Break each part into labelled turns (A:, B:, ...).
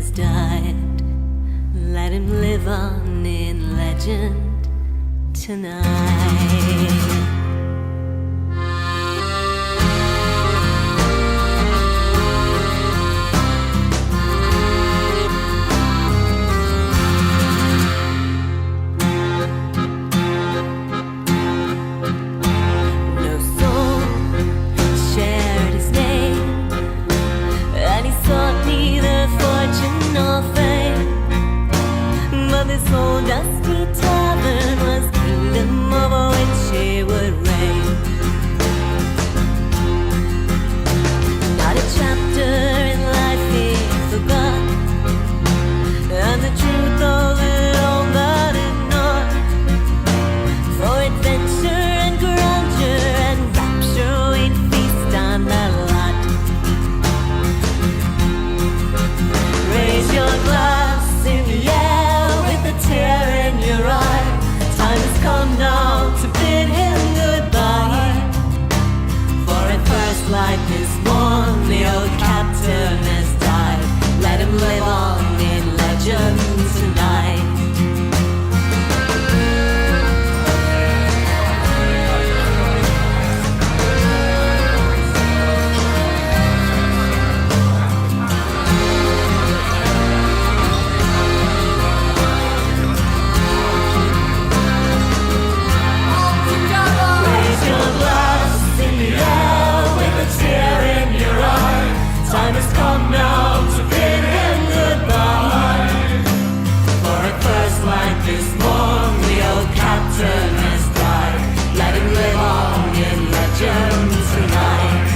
A: has died. Let him live on in legend tonight. This old dusty tavern was kingdom over which he would reign. Not a chapter in life he forgot, and the truth of it all got ignored. For adventure and grandeur and rapture we'd feast on the lot. Raise your glass in the air, tear in your eye. Time has come now to bid him goodbye. For at first light this morn, the old captain has died. Let him live on in legend tonight. Time has come now to bid him goodbye. For at first light this morn, the old captain has died. Let him live on in legend tonight.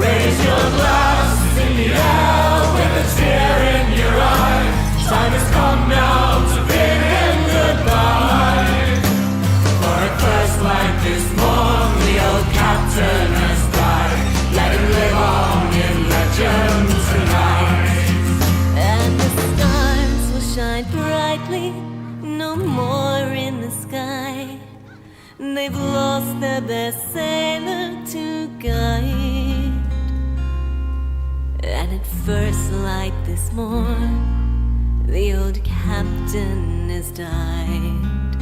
A: Raise your glass in the air with a tear in your eye. Time has come now to bid him goodbye. For at first light this morn, the old captain has died. Let him live on in legend tonight. And the stars will shine brightly no more in the sky. They've lost their best sailor to guide. And at first light this morn, the old captain has died.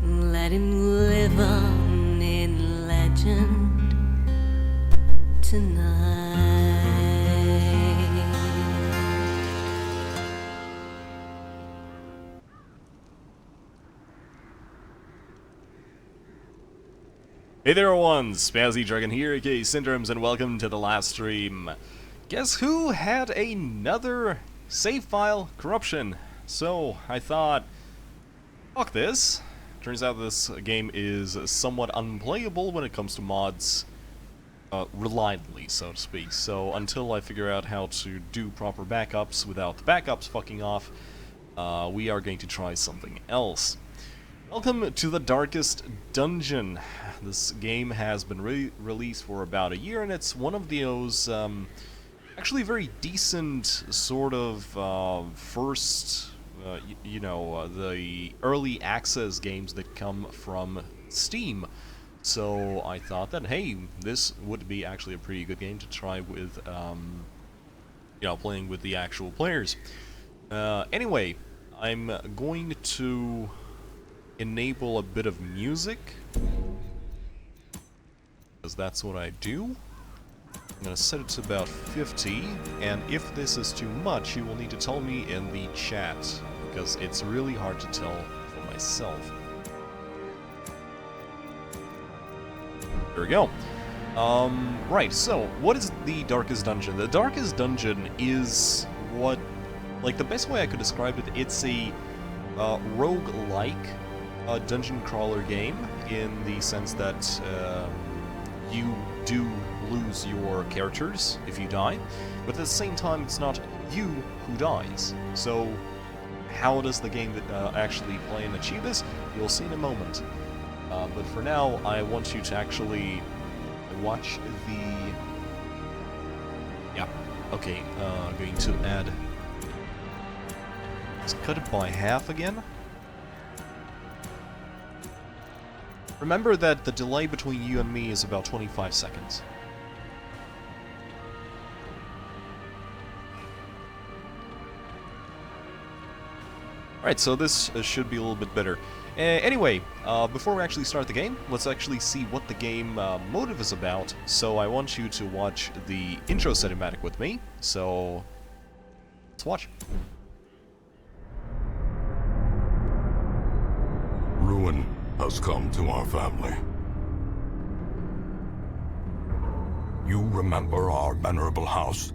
A: Let him live on in legend tonight.
B: Hey there everyone, Spazzy Dragon here, aka Syndromes, and welcome to the last stream. Guess who had another save file corruption? So I thought, fuck this. Turns out this game is somewhat unplayable when it comes to mods. Reliably, so to speak. So until I figure out how to do proper backups without the backups fucking off, we are going to try something else. Welcome to the Darkest Dungeon. This game has been released for about a year, and it's one of those actually very decent sort of first, the early access games that come from Steam. So I thought that, hey, this would be actually a pretty good game to try with, playing with the actual players. Anyway, I'm going to enable a bit of music, because that's what I do. I'm gonna set it to about 50, and if this is too much, you will need to tell me in the chat, because it's really hard to tell for myself. There we go. Right, so, what is the Darkest Dungeon? The Darkest Dungeon is what, like, the best way I could describe it, it's a roguelike dungeon crawler game, in the sense that you do lose your characters if you die, but at the same time it's not you who dies. So how does the game actually play and achieve this? You'll see in a moment. But for now, I want you to actually watch the... Yeah, okay, going to add... Let's cut it by half again. Remember that the delay between you and me is about 25 seconds. Alright, so this should be a little bit better. Anyway, before we actually start the game, let's actually see what the game motive is about. So I want you to watch the intro cinematic with me. So let's watch.
C: Ruin has come to our family. You remember our venerable house?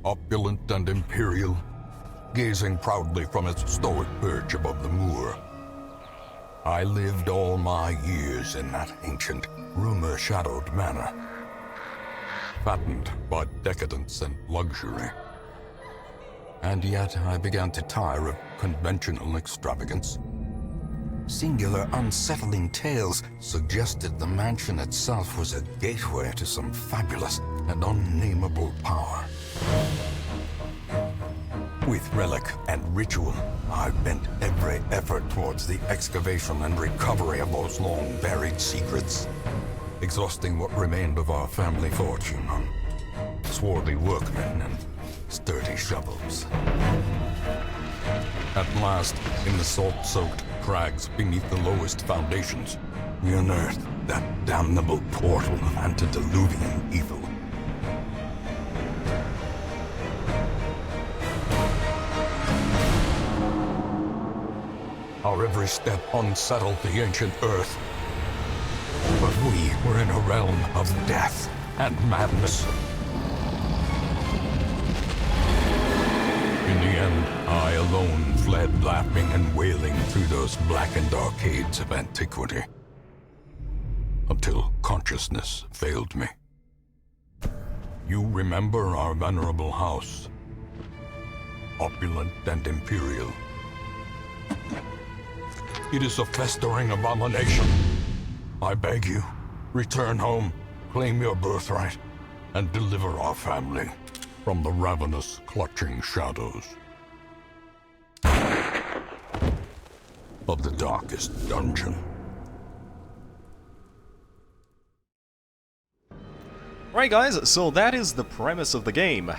C: Opulent and imperial, gazing proudly from its stoic perch above the moor. I lived all my years in that ancient, rumor-shadowed manor, fattened by decadence and luxury. And yet I began to tire of conventional extravagance. Singular, unsettling tales suggested the mansion itself was a gateway to some fabulous and unnameable power. With relic and ritual, I bent every effort towards the excavation and recovery of those long-buried secrets, exhausting what remained of our family fortune on swarthy workmen and sturdy shovels. At last, in the salt-soaked crags beneath the lowest foundations, we unearthed that damnable portal of antediluvian evil. Our every step unsettled the ancient earth. But we were in a realm of death and madness. In the end, I alone fled laughing and wailing through those blackened arcades of antiquity. Until consciousness failed me. You remember our venerable house. Opulent and imperial. It is a festering abomination. I beg you, return home, claim your birthright, and deliver our family from the ravenous, clutching shadows of the darkest dungeon.
B: Right, guys, so that is the premise of the game.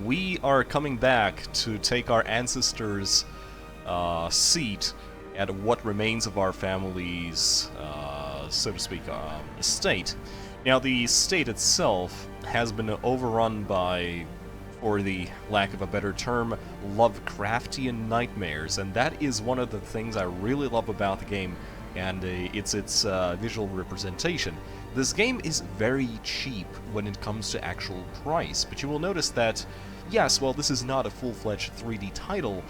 B: We are coming back to take our ancestors' seat at what remains of our family's, so to speak, estate. Now, the estate itself has been overrun by, for the lack of a better term, Lovecraftian nightmares, and that is one of the things I really love about the game, and it's its visual representation. This game is very cheap when it comes to actual price, but you will notice that, yes, while this is not a full-fledged 3D title,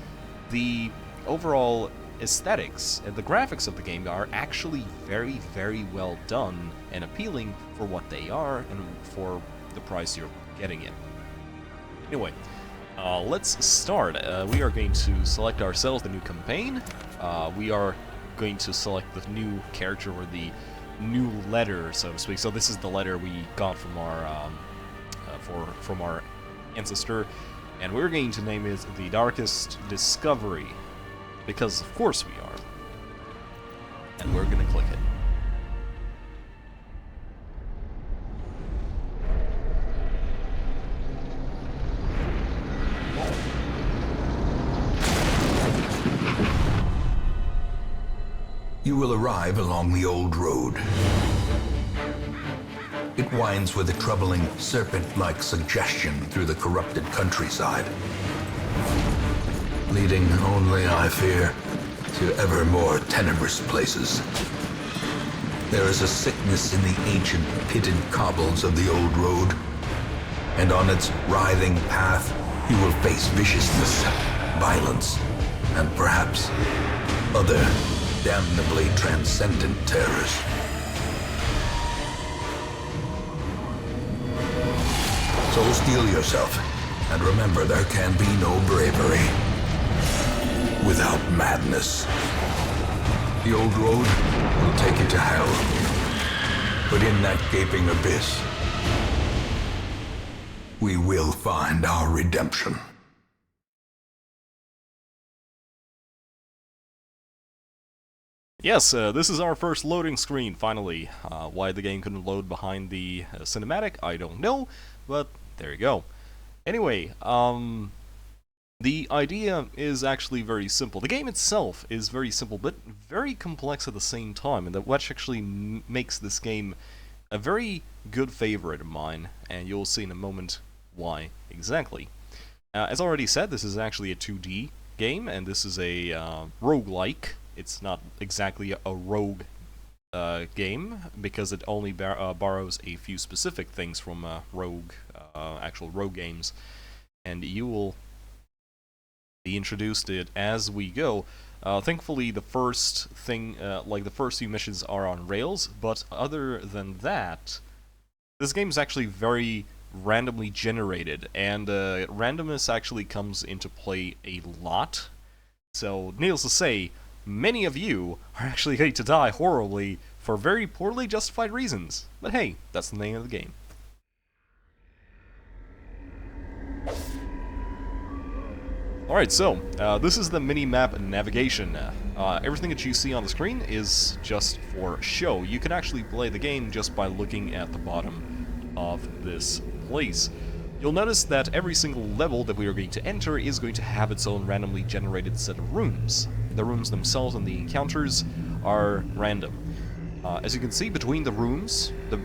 B: the overall aesthetics and the graphics of the game are actually very, very well done and appealing for what they are and for the price you're getting it. Anyway, let's start. We are going to select ourselves the new campaign. We are going to select the new character or the new letter, so to speak. So this is the letter we got from our from our ancestor, and we're going to name it The Darkest Discovery, because of course we are. And we're gonna click it.
D: You will arrive along the old road. It winds with a troubling, serpent-like suggestion through the corrupted countryside, leading only, I fear, to ever more tenebrous places. There is a sickness in the ancient, pitted cobbles of the old road, and on its writhing path, you will face viciousness, violence, and perhaps other damnably transcendent terrors. So steel yourself, and remember there can be no bravery without madness. The old road will take you to hell, but in that gaping abyss, we will find our redemption.
B: Yes, this is our first loading screen, finally. Why the game couldn't load behind the cinematic, I don't know, but there you go. Anyway, The idea is actually very simple. The game itself is very simple, but very complex at the same time, and that which actually makes this game a very good favorite of mine, and you'll see in a moment why exactly. As already said, this is actually a 2D game, and this is a roguelike. It's not exactly a rogue game, because it only borrows a few specific things from actual rogue games, and you will be introduced to it as we go. Thankfully, the first thing, like the first few missions are on rails, but other than that, this game is actually very randomly generated, and randomness actually comes into play a lot. So, needless to say, many of you are actually going to die horribly for very poorly justified reasons. But hey, that's the name of the game. Alright, so, this is the mini-map navigation. Everything that you see on the screen is just for show. You can actually play the game just by looking at the bottom of this place. You'll notice that every single level that we are going to enter is going to have its own randomly generated set of rooms. The rooms themselves and the encounters are random. As you can see, between the rooms, the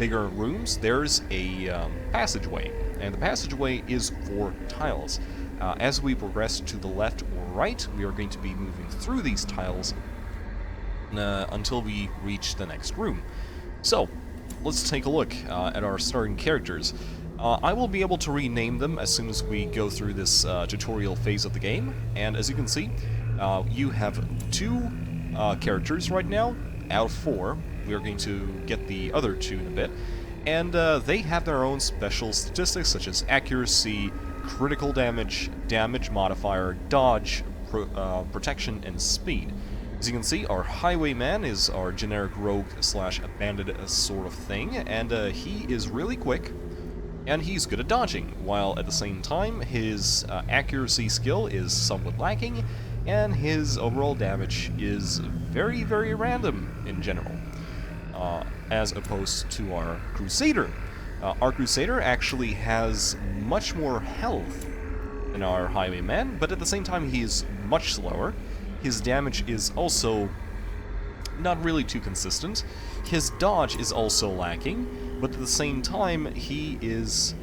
B: bigger rooms, there's a passageway, and the passageway is 4 tiles. As we progress to the left or right, we are going to be moving through these tiles until we reach the next room. So, let's take a look at our starting characters. I will be able to rename them as soon as we go through this tutorial phase of the game, and as you can see, you have 2 characters right now, out of 4. We are going to get the other 2 in a bit, and they have their own special statistics such as accuracy, critical damage, damage modifier, dodge, protection, and speed. As you can see, our highwayman is our generic rogue slash bandit sort of thing, and he is really quick, and he's good at dodging, while at the same time his accuracy skill is somewhat lacking, and his overall damage is very, very random in general, as opposed to our Crusader. Our Crusader actually has much more health than our Highwayman, but at the same time he is much slower. His damage is also not really too consistent. His dodge is also lacking, but at the same time he is...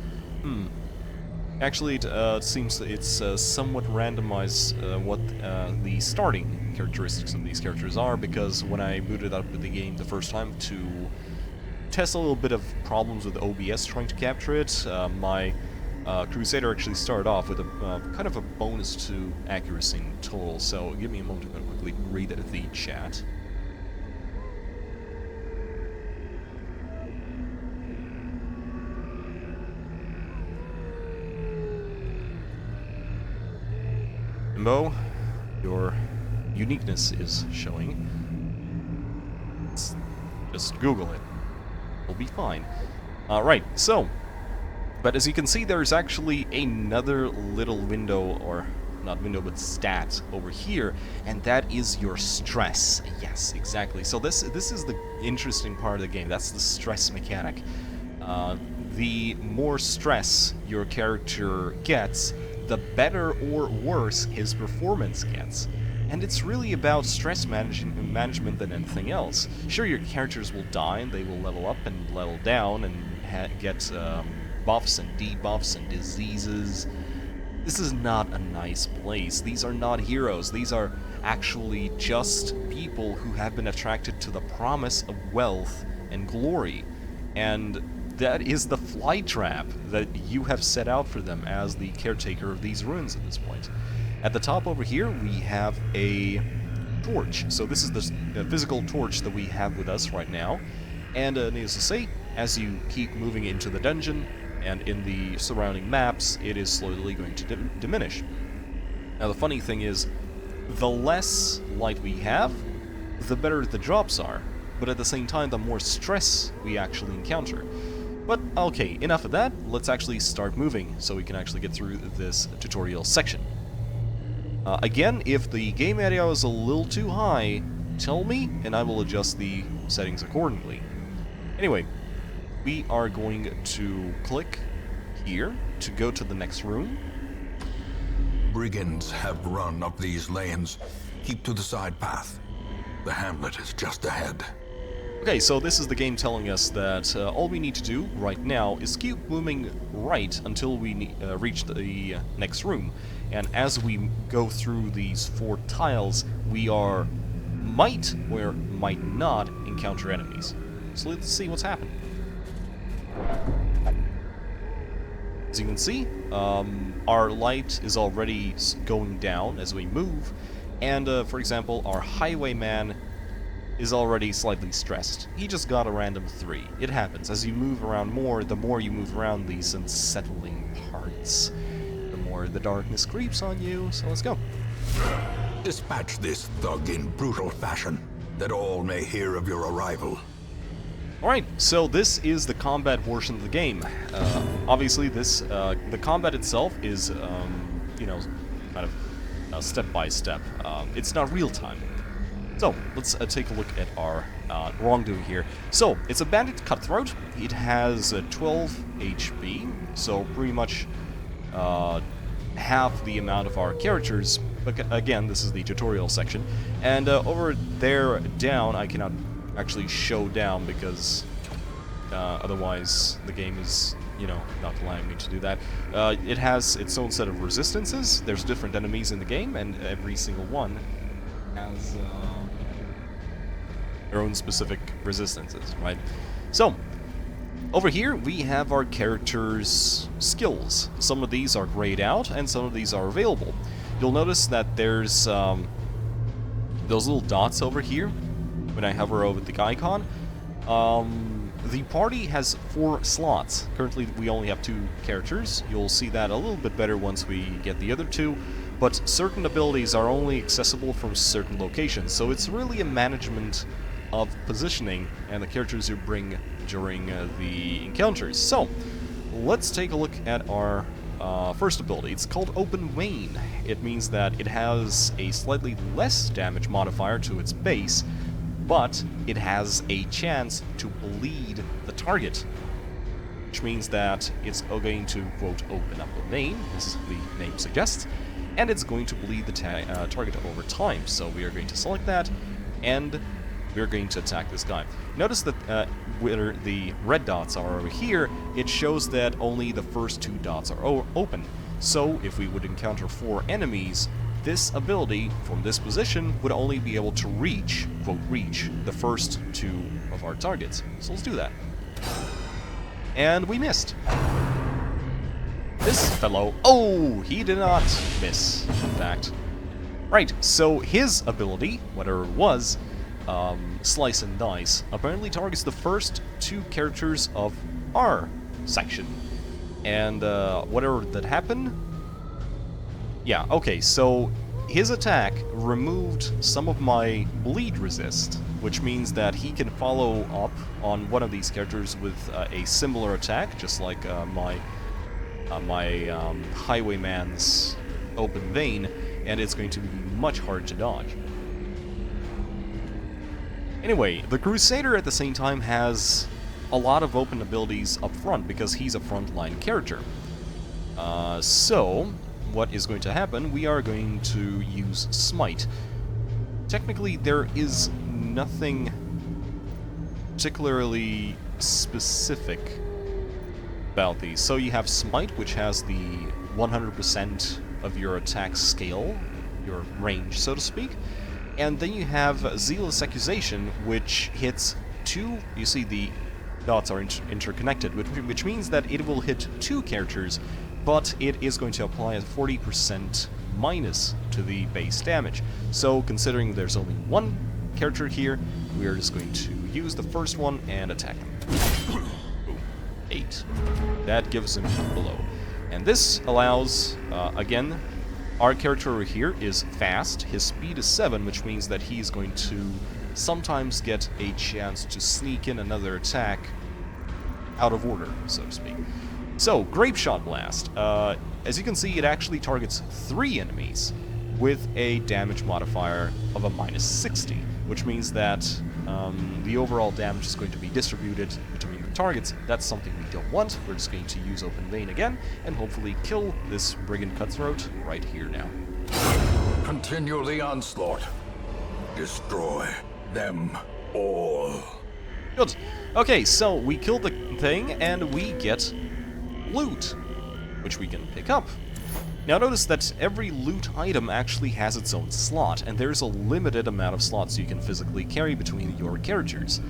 B: Actually, it seems it's somewhat randomized what the starting characteristics of these characters are, because when I booted up the game the first time to test a little bit of problems with OBS trying to capture it, my Crusader actually started off with a kind of a bonus to accuracy in total, so give me a moment to quickly read the chat. Jimbo, your uniqueness is showing. Just Google it. It'll be fine. Right, so, but as you can see, there's actually another little window, or not window, but stat over here, and that is your stress. Yes, exactly. So this is the interesting part of the game. That's the stress mechanic. The more stress your character gets, the better or worse his performance gets. And it's really about stress management than anything else. Sure, your characters will die, and they will level up and level down, and get buffs and debuffs and diseases. This is not a nice place. These are not heroes. These are actually just people who have been attracted to the promise of wealth and glory. And that is the fly trap that you have set out for them as the caretaker of these ruins at this point. At the top over here, we have a torch. So this is the physical torch that we have with us right now. And needless to say, as you keep moving into the dungeon and in the surrounding maps, it is slowly going to diminish. Now the funny thing is, the less light we have, the better the drops are. But at the same time, the more stress we actually encounter. But okay, enough of that. Let's actually start moving so we can actually get through this tutorial section. Again, if the game audio is a little too high, tell me, and I will adjust the settings accordingly. Anyway, we are going to click here to go to the next room.
C: Brigands have run up these lanes. Keep to the side path. The hamlet is just ahead.
B: Okay, so this is the game telling us that all we need to do right now is keep moving right until we reach the next room. And as we go through these 4 tiles, we might or might not encounter enemies. So let's see what's happening. As you can see, our light is already going down as we move, and for example, our highwayman is already slightly stressed. He just got a random 3. It happens. As you move around more, the more you move around these unsettling parts, the more the darkness creeps on you, so let's go.
C: Dispatch this thug in brutal fashion, that all may hear of your arrival.
B: Alright, so this is the combat portion of the game. Obviously, the combat itself is, you know, kind of step-by-step. It's not real-time. So, let's take a look at our wrongdoing here. So, it's a bandit cutthroat. It has 12 HP, so pretty much half the amount of our characters. But again, this is the tutorial section. And over there down, I cannot actually show down because otherwise the game is, you know, not allowing me to do that. It has its own set of resistances. There's different enemies in the game, and every single one has their own specific resistances, right? So, over here we have our characters' skills. Some of these are grayed out, and some of these are available. You'll notice that there's those little dots over here when I hover over the icon. The party has 4 slots. Currently we only have 2 characters. You'll see that a little bit better once we get the other 2, but certain abilities are only accessible from certain locations, so it's really a management of positioning and the characters you bring during the encounters. So, let's take a look at our first ability. It's called Open Vein. It means that it has a slightly less damage modifier to its base, but it has a chance to bleed the target, which means that it's going to, quote, open up a vein, as the name suggests, and it's going to bleed the target over time. So we are going to select that, and we're going to attack this guy. Notice that where the red dots are over here, it shows that only the first 2 dots are open. So if we would encounter 4 enemies, this ability from this position would only be able to reach, quote, reach the first 2 of our targets. So let's do that. And we missed. This fellow, oh, he did not miss, in fact. Right, so his ability, whatever it was, Slice and Dice, apparently targets the first 2 characters of our section. And whatever that happened... Yeah, okay, so his attack removed some of my bleed resist, which means that he can follow up on one of these characters with a similar attack, just like my highwayman's Open Vein, and it's going to be much harder to dodge. Anyway, the Crusader at the same time has a lot of open abilities up front because he's a frontline character. So, what is going to happen? We are going to use Smite. Technically, there is nothing particularly specific about these. So you have Smite, which has the 100% of your attack scale, your range, so to speak. And then you have Zealous Accusation, which hits 2... You see, the dots are interconnected, which means that it will hit 2 characters, but it is going to apply a 40% minus to the base damage. So, considering there's only 1 character here, we are just going to use the first one and attack him. Boom. 8. That gives him below. And this allows, again, our character over here is fast. His speed is 7, which means that he's going to sometimes get a chance to sneak in another attack out of order, so to speak. So, Grape Shot Blast. As you can see, it actually targets 3 enemies with a damage modifier of a -60, which means that the overall damage is going to be distributed between the targets. That's something we don't want. We're just going to use Open Vein again, and hopefully kill this Brigand Cutthroat right here now.
C: Continue the onslaught. Destroy them all.
B: Good. Okay, so we kill the thing, and we get loot, which we can pick up. Now notice that every loot item actually has its own slot, and there's a limited amount of slots you can physically carry between your characters,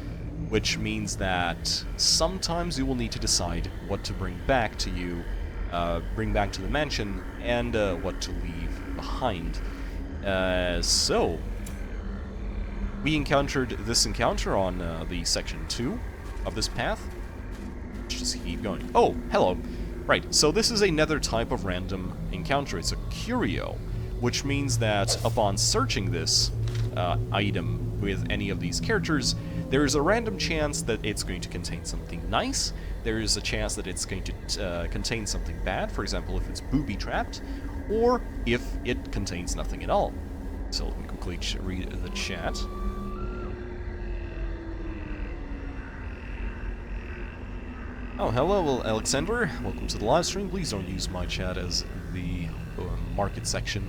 B: which means that sometimes you will need to decide what to bring back to you, bring back to the mansion, and what to leave behind. So, we encountered this encounter on the section 2 of this path. Let's just keep going. Oh, hello. Right, so this is another type of random encounter. It's a curio, which means that upon searching this item with any of these characters, there is a random chance that it's going to contain something nice. There is a chance that it's going to contain something bad, for example, if it's booby-trapped, or if it contains nothing at all. So let me quickly read the chat. Oh, hello, Alexander. Welcome to the live stream. Please don't use my chat as the market section.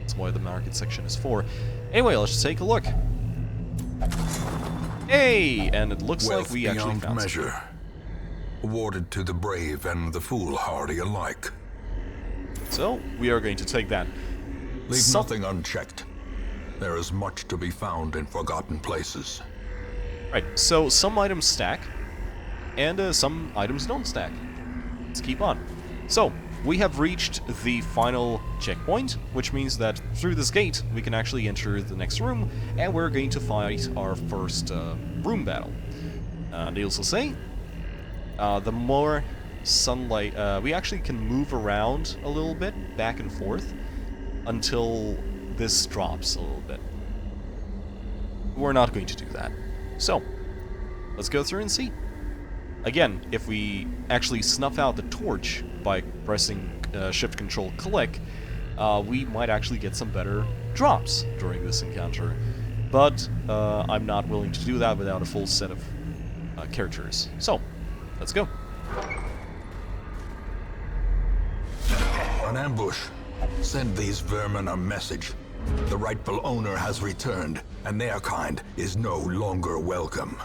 B: That's why the market section is for. Anyway, let's just take a look. Hey! And it looks like we actually found
C: measure.
B: something.
C: Awarded to the brave and the foolhardy alike.
B: So, we are going to take that.
C: Leave nothing unchecked. There is much to be found in forgotten places.
B: Right, so some items stack, and some items don't stack. Let's keep on. So, we have reached the final checkpoint, which means that through this gate, we can actually enter the next room, and we're going to fight our first room battle. Needless to say, the more sunlight, we actually can move around a little bit, back and forth, until this drops a little bit. We're not going to do that. So, let's go through and see. Again, if we actually snuff out the torch by pressing Shift Control Click, we might actually get some better drops during this encounter. But I'm not willing to do that without a full set of characters. So, let's go.
C: An ambush. Send these vermin a message. The rightful owner has returned, and their kind is no longer welcome.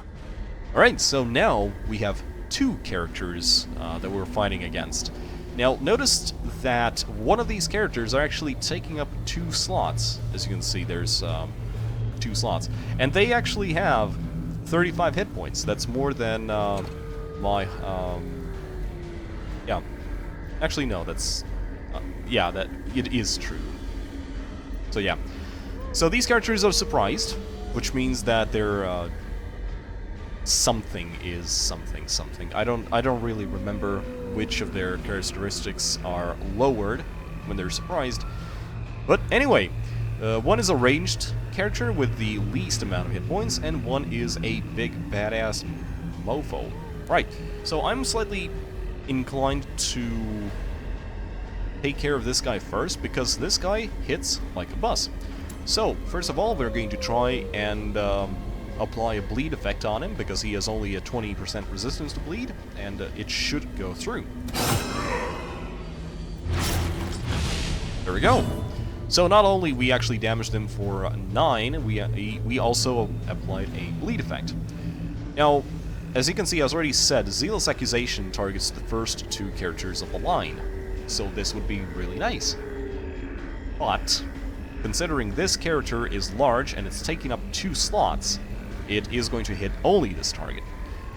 B: Alright, so now we have two characters that we're fighting against. Now, notice that one of these characters are actually taking up 2 slots. As you can see, there's 2 slots. And they actually have 35 hit points. That's more than my... yeah. Actually, no, that's... yeah, that it is true. So, yeah. So these characters are surprised, which means that they're... something is something. I don't really remember which of their characteristics are lowered when they're surprised. But anyway, one is a ranged character with the least amount of hit points, and one is a big badass mofo. Right, so I'm slightly inclined to take care of this guy first, because this guy hits like a bus. So, first of all, we're going to try and apply a bleed effect on him, because he has only a 20% resistance to bleed, and it should go through. There we go. So not only we actually damaged him for 9, we also applied a bleed effect. Now, as you can see, as already said, Zealous Accusation targets the first 2 characters of the line, so this would be really nice. But, considering this character is large and it's taking up 2 slots, it is going to hit only this target.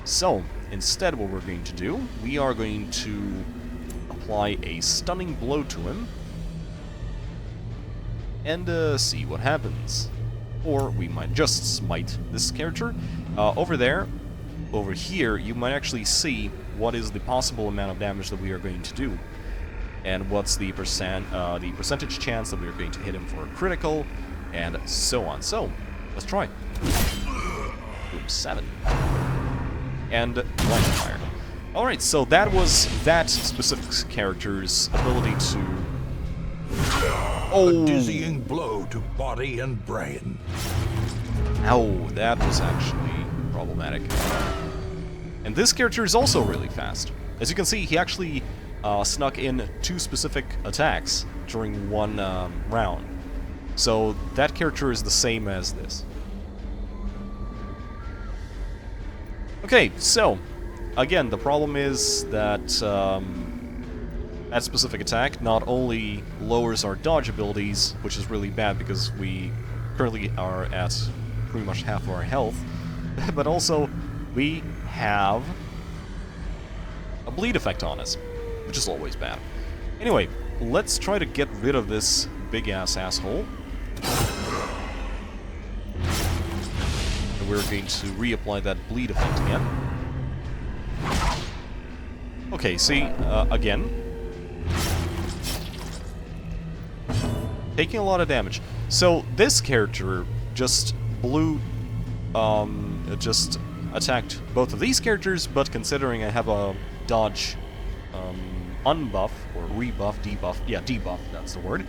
B: So, instead what we're going to do, we are going to apply a stunning blow to him, and see what happens. Or we might just smite this character. Over here, you might actually see what is the possible amount of damage that we are going to do, and what's the percentage chance that we are going to hit him for a critical, and so on. So, let's try. Boom, 7. And blind fire. Alright, so that was that specific character's ability to...
C: A dizzying blow to body and brain.
B: Ow, that was actually problematic. And this character is also really fast. As you can see, he actually snuck in 2 specific attacks during one round. So that character is the same as this. Okay, so again, the problem is that that specific attack not only lowers our dodge abilities, which is really bad because we currently are at pretty much half of our health, but also we have a bleed effect on us, which is always bad. Anyway, let's try to get rid of this big-ass asshole. And we're going to reapply that bleed effect again. Okay, see, again. Taking a lot of damage. So, this character just just attacked both of these characters, but considering I have a dodge unbuff, or rebuff, debuff, yeah, debuff, that's the word.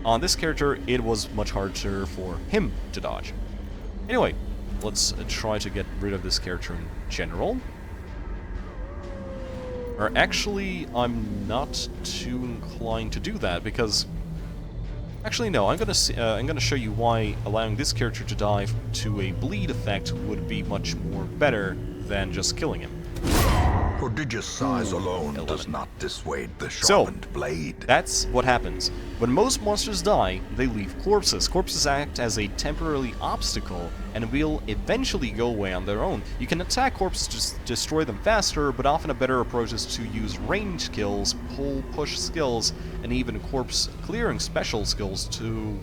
B: On this character, it was much harder for him to dodge. Anyway, let's try to get rid of this character in general. Or actually, I'm not too inclined to do that, because... Actually, no, I'm gonna show you why allowing this character to die to a bleed effect would be much more better than just killing him.
C: Prodigious size alone
B: 11.
C: does not dissuade the
B: So,
C: sharpened blade.
B: that's what happens. When most monsters die, they leave corpses. Corpses act as a temporary obstacle and will eventually go away on their own. You can attack corpses to destroy them faster, but often a better approach is to use range skills, pull-push skills, and even corpse clearing special skills to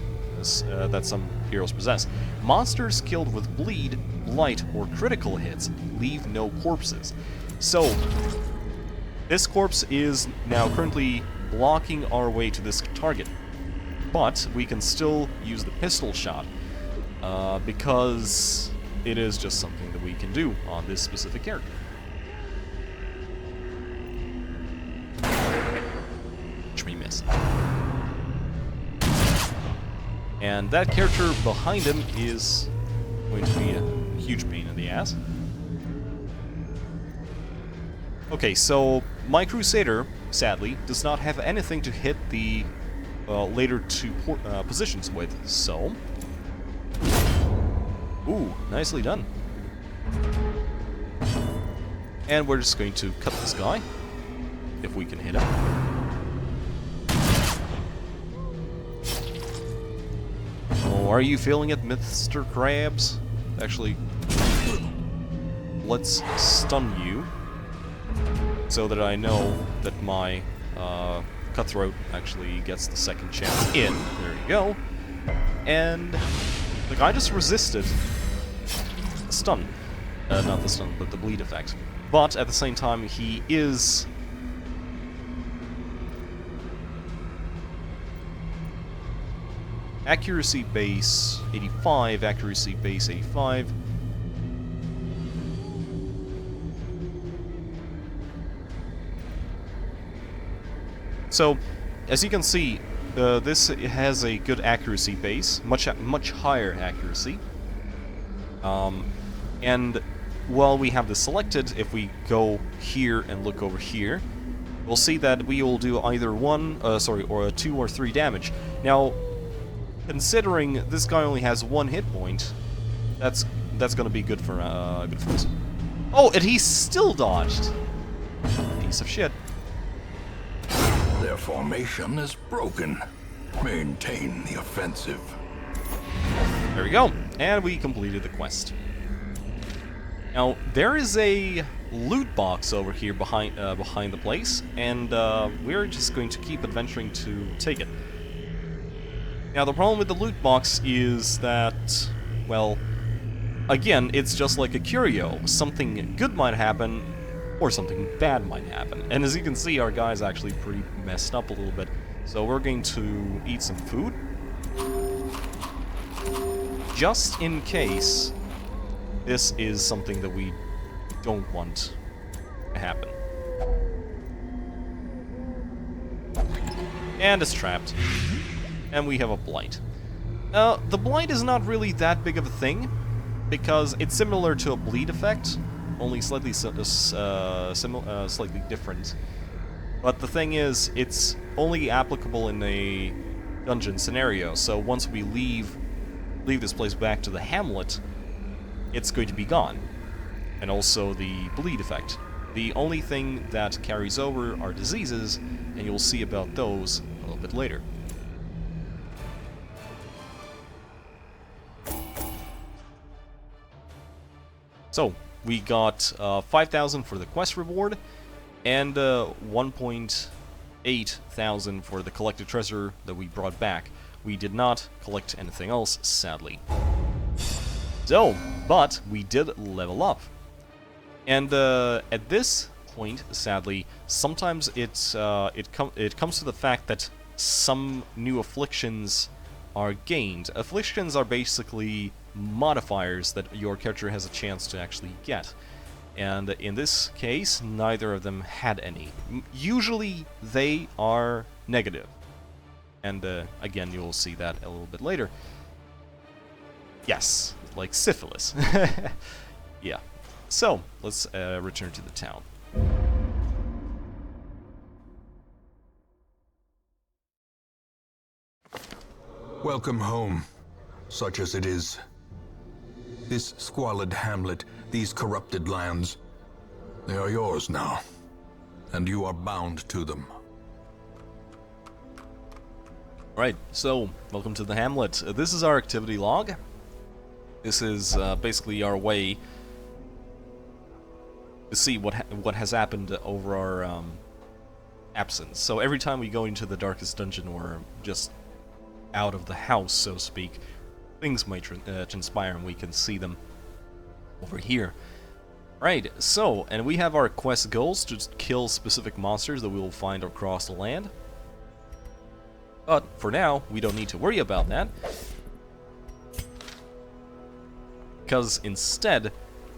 B: that some heroes possess. Monsters killed with bleed, blight, or critical hits leave no corpses. So, this corpse is now currently blocking our way to this target, but we can still use the pistol shot, because it is just something that we can do on this specific character. Which we missed. And that character behind him is going to be a huge pain in the ass. Okay, so my Crusader, sadly, does not have anything to hit the later 2 positions with, so... Ooh, nicely done. And we're just going to cut this guy, if we can hit him. Oh, are you feeling it, Mr. Krabs? Actually, let's stun you, so that I know that my Cutthroat actually gets the second chance in. There you go. And the guy just resisted the stun. Not the stun, but the bleed effect. But at the same time, he is... Accuracy base 85, accuracy base 85. So, as you can see, this has a good accuracy base, much higher accuracy. And while we have this selected, if we go here and look over here, we'll see that we will do either 2 or 3 damage. Now, considering this guy only has 1 hit point, that's going to be good for us. Oh, and he still dodged. Piece of shit.
C: Their formation is broken. Maintain the offensive.
B: There we go, and we completed the quest. Now, there is a loot box over here behind the place, and we're just going to keep adventuring to take it. Now, the problem with the loot box is that, well, again, it's just like a curio. Something good might happen, or something bad might happen. And as you can see, our guy's actually pretty messed up a little bit. So we're going to eat some food, just in case this is something that we don't want to happen. And it's trapped. And we have a blight. The blight is not really that big of a thing, because it's similar to a bleed effect, only slightly slightly different. But the thing is, it's only applicable in a dungeon scenario. So once we leave this place back to the hamlet, it's going to be gone. And also the bleed effect. The only thing that carries over are diseases, and you'll see about those a little bit later. So, we got 5,000 for the quest reward, and 1.8 thousand for the collected treasure that we brought back. We did not collect anything else, sadly. So, but we did level up. And at this point, sadly, sometimes it comes to the fact that some new afflictions are gained. Afflictions are basically modifiers that your character has a chance to actually get. And in this case, neither of them had any. Usually, they are negative. And again, you'll see that a little bit later. Yes, like syphilis. Yeah. So, let's return to the town.
D: Welcome home, such as it is. This squalid hamlet, these corrupted lands, they are yours now, and you are bound to them.
B: Right, so, welcome to the hamlet. This is our activity log. This is basically our way to see what has happened over our absence. So every time we go into the darkest dungeon or just out of the house, so to speak, things might transpire and we can see them over here. Right, so, and we have our quest goals to kill specific monsters that we will find across the land. But for now, we don't need to worry about that, because instead,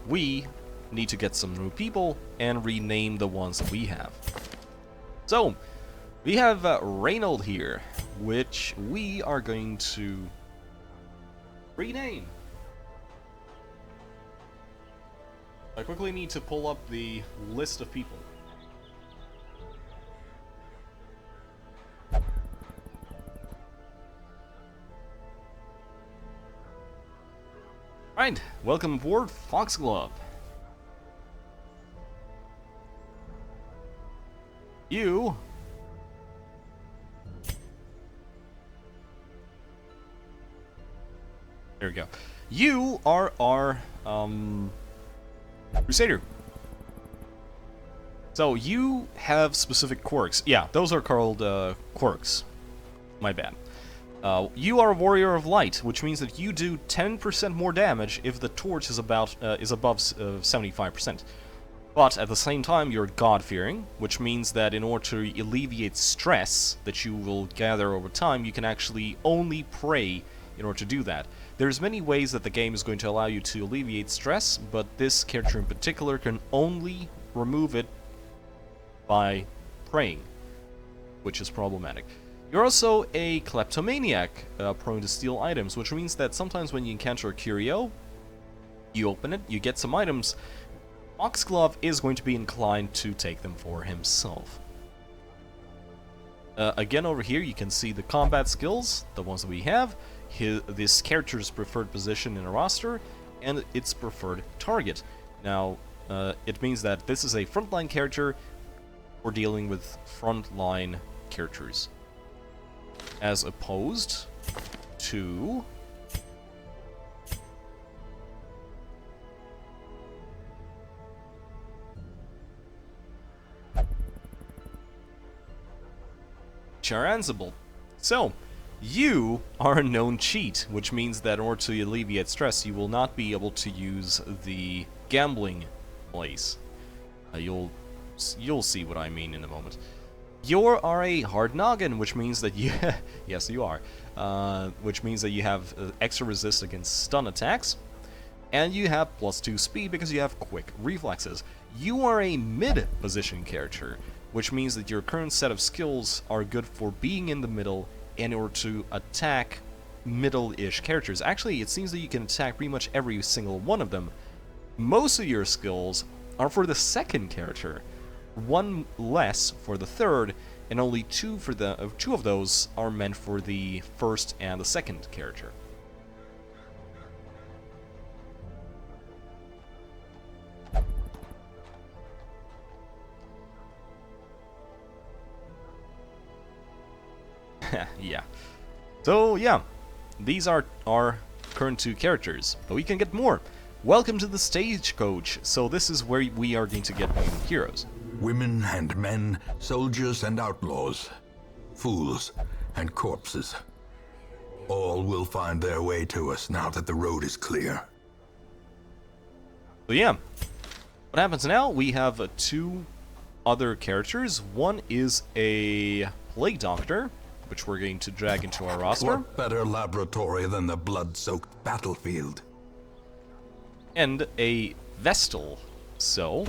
B: we need to get some new people and rename the ones that we have. So, we have Reynold here, which we are going to rename. I quickly need to pull up the list of people. Right, welcome aboard Foxglove. You there we go. You are our Crusader. So you have specific quirks. Yeah, those are called quirks. My bad. You are a Warrior of Light, which means that you do 10% more damage if the torch is above 75%. But at the same time, you're God-fearing, which means that in order to alleviate stress that you will gather over time, you can actually only pray in order to do that. There's many ways that the game is going to allow you to alleviate stress, but this character in particular can only remove it by praying, which is problematic. You're also a kleptomaniac, prone to steal items, which means that sometimes when you encounter a curio, you open it, you get some items, Foxglove is going to be inclined to take them for himself. Again, over here you can see the combat skills, the ones that we have, this character's preferred position in a roster, and its preferred target. Now, it means that this is a frontline character. We're dealing with frontline characters, as opposed to Charanzable. So, you are a known cheat, which means that in order to alleviate stress, you will not be able to use the gambling place. You'll see what I mean in a moment. You are a hard noggin, which means that you yes, you are. Which means that you have extra resist against stun attacks, and you have +2 speed because you have quick reflexes. You are a mid-position character, which means that your current set of skills are good for being in the middle in order to attack middle-ish characters. Actually, it seems that you can attack pretty much every single one of them, most of your skills are for the second character, one less for the third, and only two of those are meant for the first and the second character. Yeah. So yeah, these are our current two characters, but we can get more. Welcome to the Stagecoach. So this is where we are going to get new heroes.
C: Women and men, soldiers and outlaws, fools and corpses. All will find their way to us now that the road is clear.
B: So yeah, what happens now? We have two other characters. One is a plague doctor, which we're going to drag into our roster.
C: What better laboratory than the blood-soaked battlefield?
B: And a Vestal. So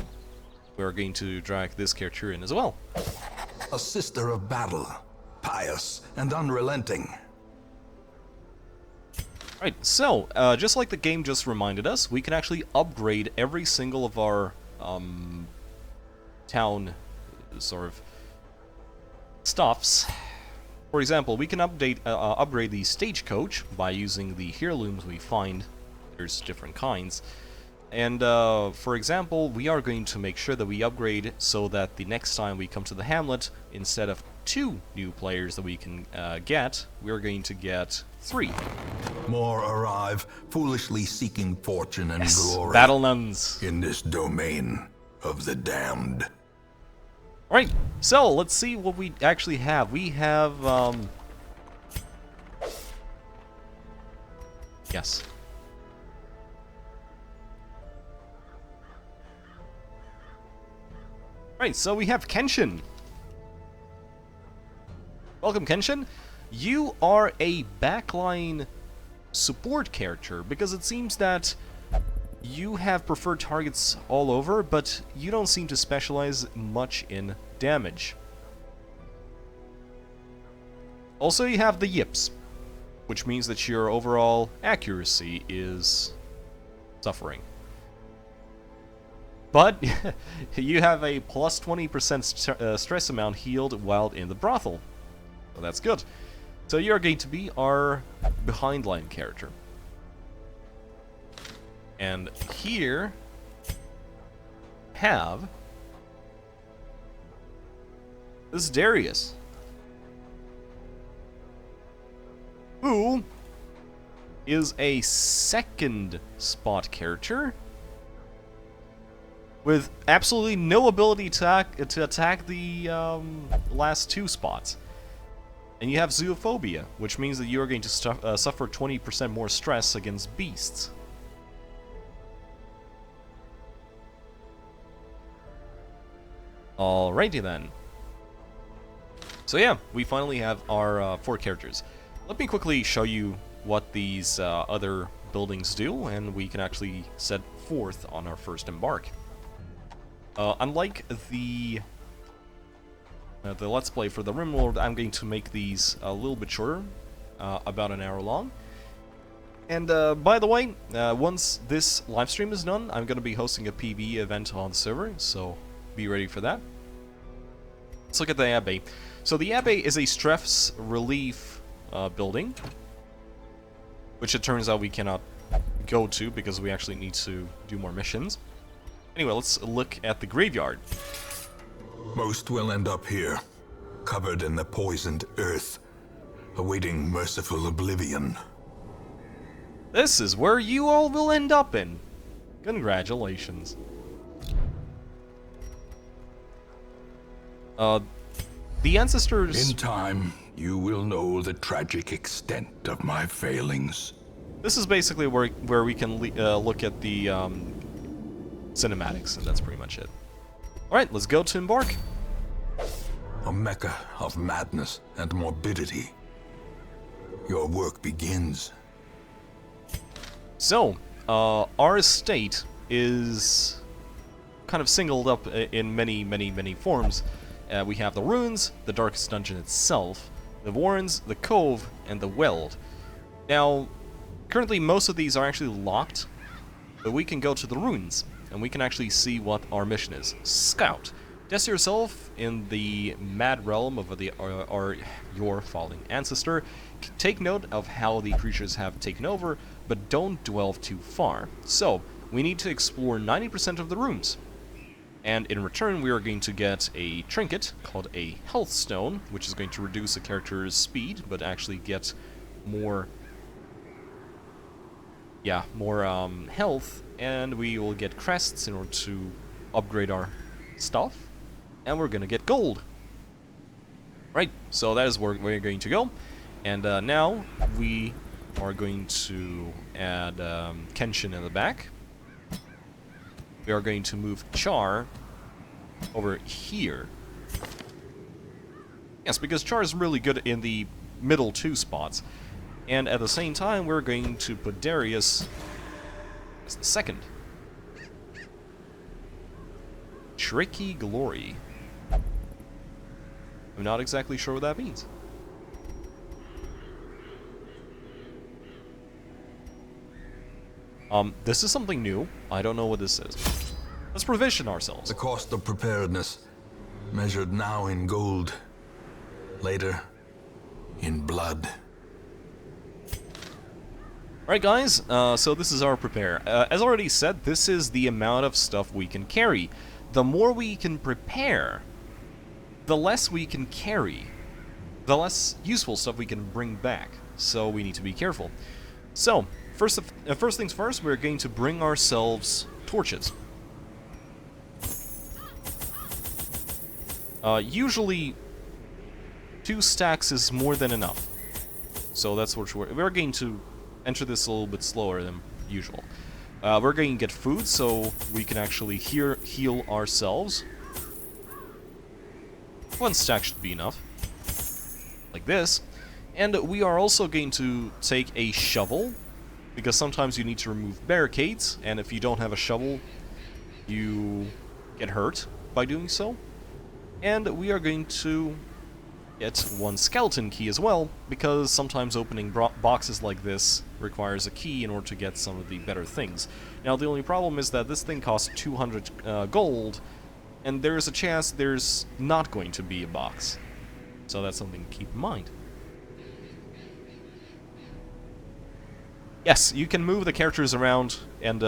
B: we're going to drag this character in as well.
C: A sister of battle, pious and unrelenting.
B: Right, so, just like the game just reminded us, we can actually upgrade every single of our town sort of stuffs. For example, we can upgrade the Stagecoach by using the heirlooms we find. There's different kinds. And, for example, we are going to make sure that we upgrade so that the next time we come to the hamlet, instead of 2 new players that we can get, we're going to get 3.
C: More arrive, foolishly seeking fortune and glory
B: Battle nuns.
C: in this domain of the damned.
B: Alright, so let's see what we actually have. We have, yes. Right, so we have Kenshin. Welcome, Kenshin. You are a backline support character, because it seems that you have preferred targets all over, but you don't seem to specialize much in damage. Also, you have the Yips, which means that your overall accuracy is suffering. But you have a plus 20% stress amount healed while in the brothel. So that's good. So you're going to be our behind line character. And here have this Darius, who is a second spot character with absolutely no ability to attack the last 2 spots. And you have Zoophobia, which means that you're going to suffer 20% more stress against beasts. Alrighty then. So yeah, we finally have our 4 characters. Let me quickly show you what these other buildings do, and we can actually set forth on our first embark. Unlike the Let's Play for the Rimlord, I'm going to make these a little bit shorter, about an hour long. And by the way, once this live stream is done, I'm going to be hosting a PvE event on the server, so be ready for that. Let's look at the Abbey. So the Abbey is a stress relief building, which it turns out we cannot go to because we actually need to do more missions. Anyway, let's look at the graveyard.
C: Most will end up here, covered in the poisoned earth, awaiting merciful oblivion.
B: This is where you all will end up in. Congratulations. The ancestors...
C: In time, you will know the tragic extent of my failings.
B: This is basically where we can look at the cinematics, and that's pretty much it. Alright, let's go to embark.
C: A mecca of madness and morbidity. Your work begins.
B: So, our estate is kind of singled up in many forms. We have the ruins, the darkest dungeon itself, the warrens, the cove, and the weld. Now, currently most of these are actually locked, But we can go to the ruins, and we can actually see what our mission is. Scout. Test yourself in the mad realm of your fallen ancestor. Take note of how the creatures have taken over, but don't dwell too far. So, we need to explore 90% of the rooms. And in return, we are going to get a trinket called a health stone, which is going to reduce a character's speed, but actually get more... yeah, more health, and we will get crests in order to upgrade our stuff, and we're gonna get gold. Right, so that is where we're going to go, and now we are going to add Kenshin in the back. We are going to move Char over here. Yes, because Char is really good in the middle two spots. And at the same time, we're going to put Darius as the second. Tricky Glory. I'm not exactly sure what that means. This is something new. I don't know what this is. Let's provision ourselves.
D: The cost of preparedness, measured now in gold, later in blood.
B: Alright guys, so this is our prepare. As already said, this is the amount of stuff we can carry. The more we can prepare, the less we can carry. The less useful stuff we can bring back. So we need to be careful. So, first things first, we're going to bring ourselves torches. Usually, 2 stacks is more than enough. So that's what we're going to enter this a little bit slower than usual. We're going to get food so we can actually heal ourselves. 1 stack should be enough. Like this. And we are also going to take a shovel, because sometimes you need to remove barricades, and if you don't have a shovel, you get hurt by doing so. And we are going to get 1 skeleton key as well, because sometimes opening boxes like this requires a key in order to get some of the better things. Now the only problem is that this thing costs 200 gold, and there's a chance there's not going to be a box. So that's something to keep in mind. Yes, you can move the characters around, and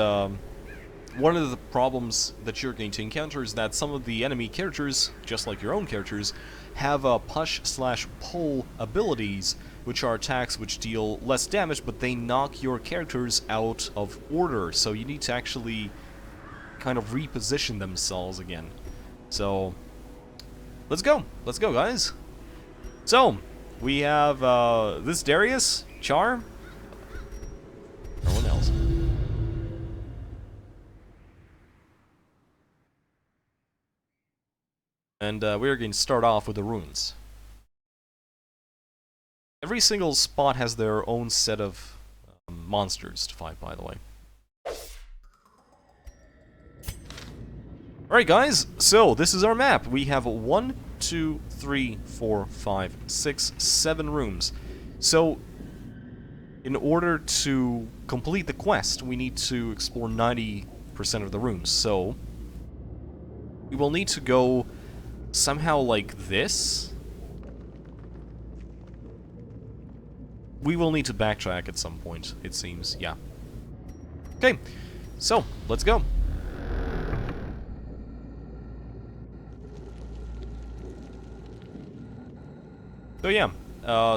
B: one of the problems that you're going to encounter is that some of the enemy characters, just like your own characters, have push/pull abilities, which are attacks which deal less damage, but they knock your characters out of order, so you need to actually kind of reposition themselves again. So, let's go, guys. So, we have this Darius, Char, no one else. And we're going to start off with the ruins. Every single spot has their own set of monsters to fight, by the way. Alright guys, so this is our map. We have 1, 2, 3, 4, 5, 6, 7 rooms. So, in order to complete the quest, we need to explore 90% of the rooms. So, we will need to go somehow like this. We will need to backtrack at some point, it seems, yeah. Okay, so, let's go. So yeah,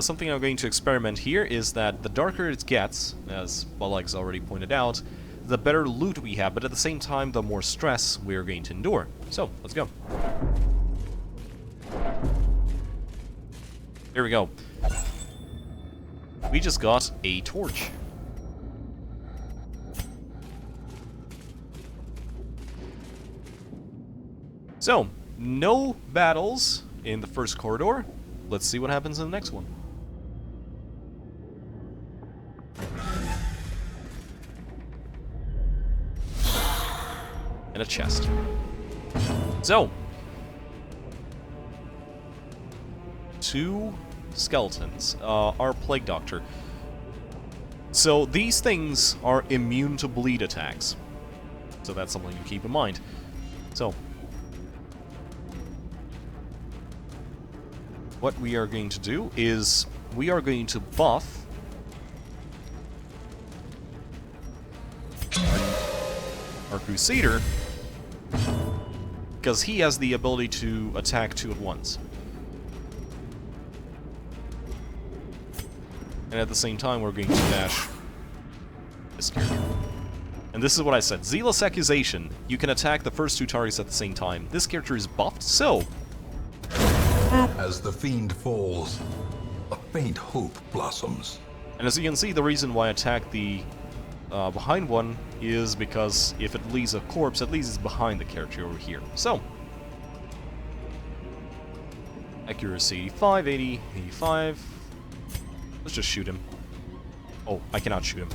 B: something I'm going to experiment here is that the darker it gets, as Balag's already pointed out, the better loot we have, but at the same time, the more stress we're going to endure. So, let's go. Here we go. We just got a torch. So, no battles in the first corridor. Let's see what happens in the next one. And a chest. So, 2 skeletons. Our Plague Doctor. So, these things are immune to bleed attacks. So that's something to keep in mind. So, what we are going to do is we are going to buff our Crusader, because he has the ability to attack 2 at once. And at the same time, we're going to dash this character. And this is what I said. Zealous Accusation. You can attack the first 2 targets at the same time. This character is buffed, so...
C: As the fiend falls, a faint hope blossoms.
B: And as you can see, the reason why I attack the behind one is because if it leaves a corpse, at least it's behind the character over here. So... Accuracy 85, 80, 85... Let's just shoot him. Oh, I cannot shoot him.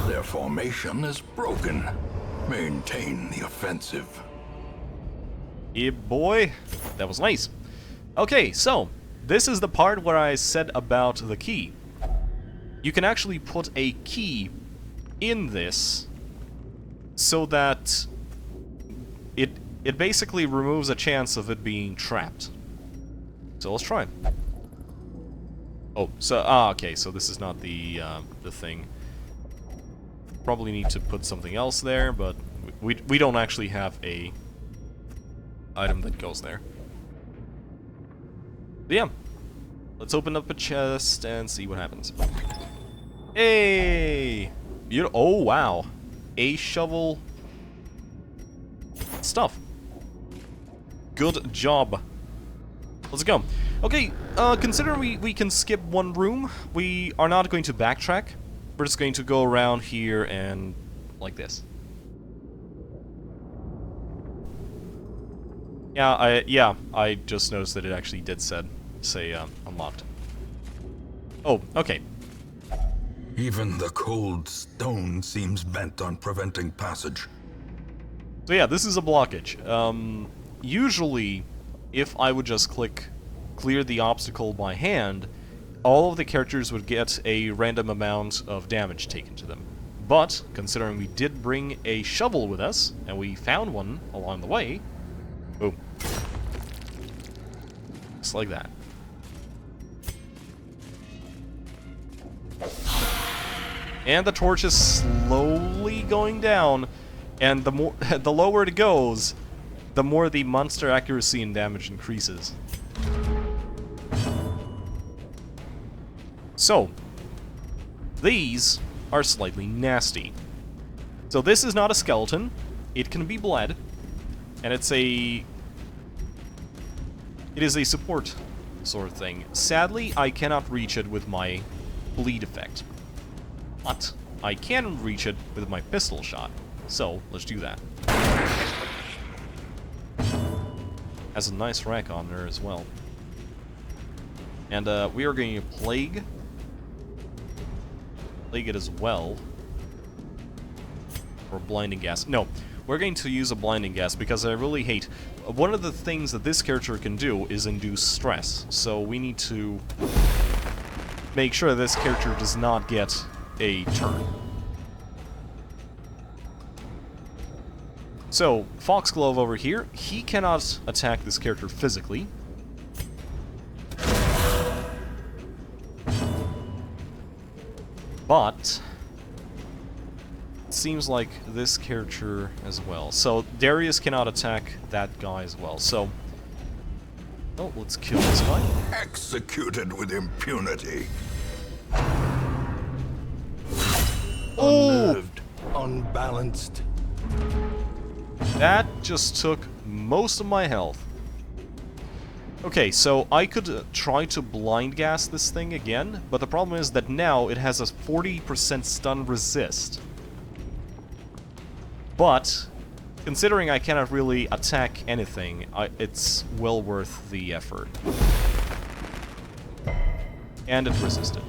C: Their formation is broken. Maintain the offensive.
B: Yeah, boy. That was nice. Okay, so, this is the part where I said about the key. You can actually put a key in this so that it basically removes a chance of it being trapped. So let's try it. Oh, so, okay, so this is not the thing. Probably need to put something else there, but we don't actually have a item that goes there. But yeah, let's open up a chest and see what happens. Hey! Oh, wow. A shovel. Stuff. Good job. Let's go. Okay, considering we can skip one room, we are not going to backtrack. We're just going to go around here and like this. Yeah, I just noticed that it actually did say unlocked. Oh, okay.
C: Even the cold stone seems bent on preventing passage.
B: So yeah, this is a blockage. Usually, if I would just click clear the obstacle by hand, all of the characters would get a random amount of damage taken to them. But, considering we did bring a shovel with us, and we found one along the way, boom. Just like that. And the torch is slowly going down, and the lower it goes, the more the monster accuracy and damage increases. So, these are slightly nasty. So this is not a skeleton, it can be bled, and it is a support sort of thing. Sadly, I cannot reach it with my bleed effect, but I can reach it with my pistol shot, so let's do that. Has a nice rack on there as well. And we are going to plague it as well. Or blinding gas. No, we're going to use a blinding gas because I really hate... One of the things that this character can do is induce stress. So we need to make sure this character does not get a turn. So, Foxglove over here, he cannot attack this character physically. But it seems like this character as well. So Darius cannot attack that guy as well. So, oh, let's kill this guy.
C: Executed with impunity.
B: Oh!
C: Unnerved, unbalanced.
B: That just took most of my health. Okay, so I could try to blind gas this thing again, but the problem is that now it has a 40% stun resist. But, considering I cannot really attack anything, it's well worth the effort. And it resisted.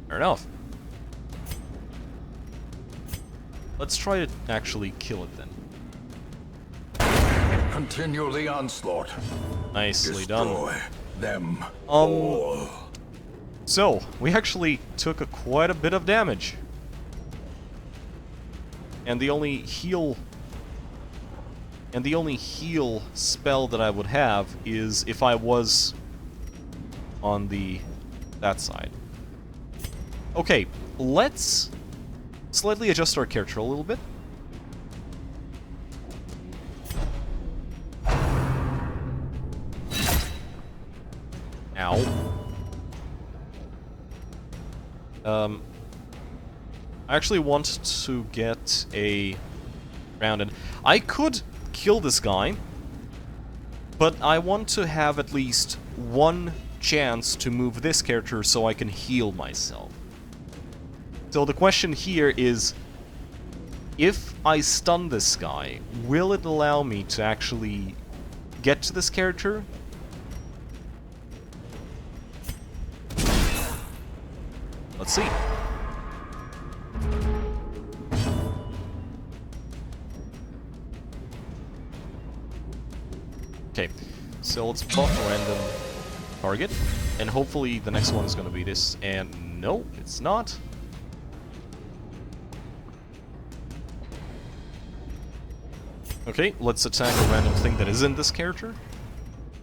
B: Fair enough. Let's try to actually kill it then.
C: Continue the onslaught.
B: Nicely
C: Destroy
B: done.
C: them all.
B: So, we actually took quite a bit of damage. And the only heal spell that I would have is if I was on that side. Okay, let's slightly adjust our character a little bit. Ow. I actually want to get a round in. I could kill this guy, but I want to have at least one chance to move this character so I can heal myself. So the question here is, if I stun this guy, will it allow me to actually get to this character? Let's see. Okay, so let's buff a random target, and hopefully the next one is going to be this, and no, it's not. Okay, let's attack a random thing that isn't this character.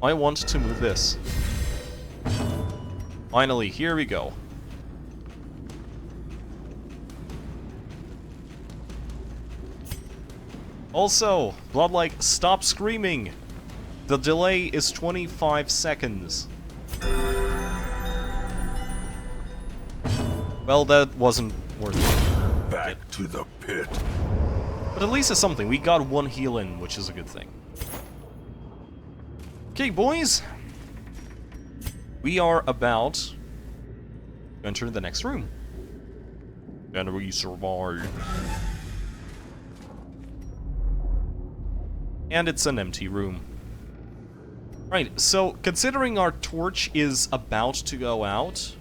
B: I want to move this. Finally, here we go. Also, Bloodlike, stop screaming! The delay is 25 seconds. Well, that wasn't worth it.
C: Back to the pit.
B: But at least it's something. We got one heal in, which is a good thing. Okay, boys. We are about to enter the next room. And we survive. And it's an empty room. Right, so considering our torch is about to go out,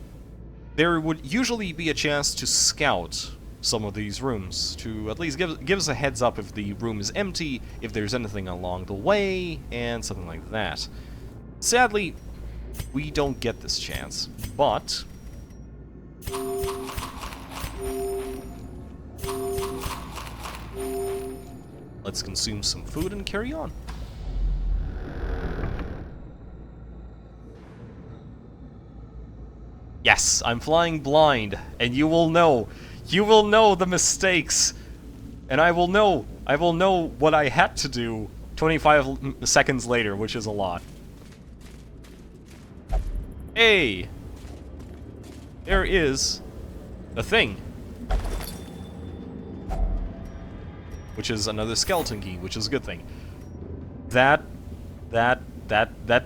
B: there would usually be a chance to scout some of these rooms, to at least give us a heads up if the room is empty, if there's anything along the way, and something like that. Sadly, we don't get this chance, but let's consume some food and carry on. Yes, I'm flying blind, and you will know the mistakes, and I will know what I had to do 25 seconds later, which is a lot. Hey! There is a thing. Which is another skeleton key, which is a good thing. That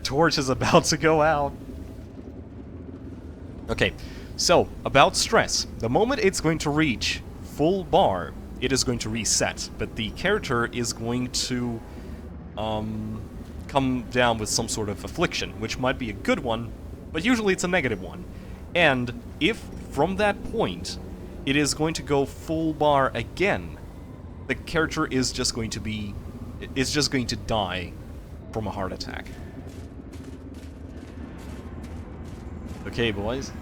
B: torch is about to go out. Okay, so, about stress. The moment it's going to reach full bar, it is going to reset, but the character is going to come down with some sort of affliction, which might be a good one, but usually it's a negative one. And if, from that point, it is going to go full bar again, the character is just going to die from a heart attack. Okay, boys.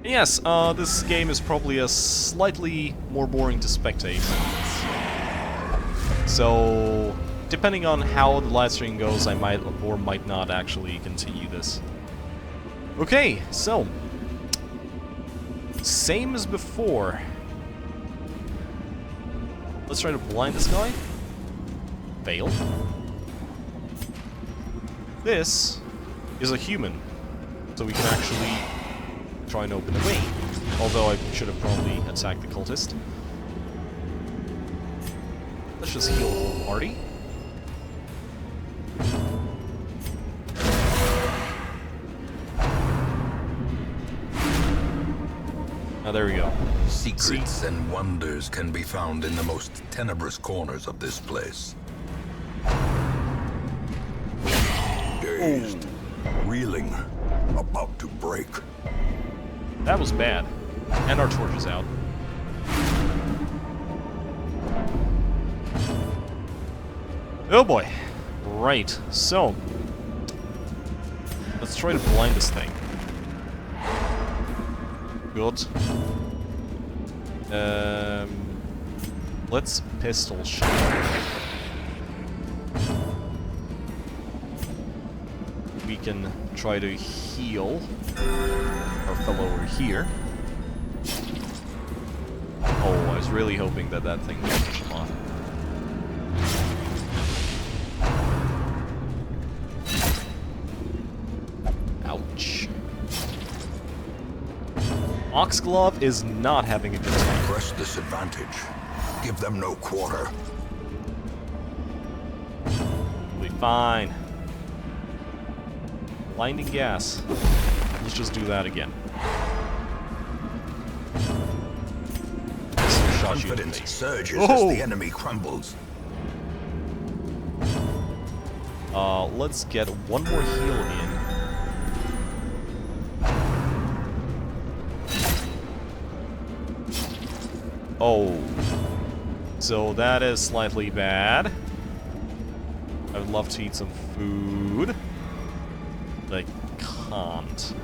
B: Yes, this game is probably a slightly more boring to spectate. So, depending on how the live stream goes, I might or might not actually continue this. Okay, so same as before. Let's try to blind this guy. Fail. This is a human, so we can actually try and open the way. Although I should have probably attacked the cultist. Let's just heal the whole party. Now there we go.
D: Secrets and wonders can be found in the most tenebrous corners of this place.
C: Dazed, reeling, about to break.
B: That was bad. And our torch is out. Oh boy. Right, so Let's try to blind this thing. Good. Let's pistol shot. We can try to heal our fellow over here. Oh, I was really hoping that that thing would come off. Ouch. Oxglove is not having a good time.
C: Press this advantage. Give them no quarter.
B: We'll be fine. Blinding gas. Let's just do that again. Shot you in the
C: Confidence
B: face.
C: surges
B: Oh!
C: as the enemy crumbles.
B: Let's get one more heal in. Oh. So that is slightly bad. I would love to eat some food. But I can't.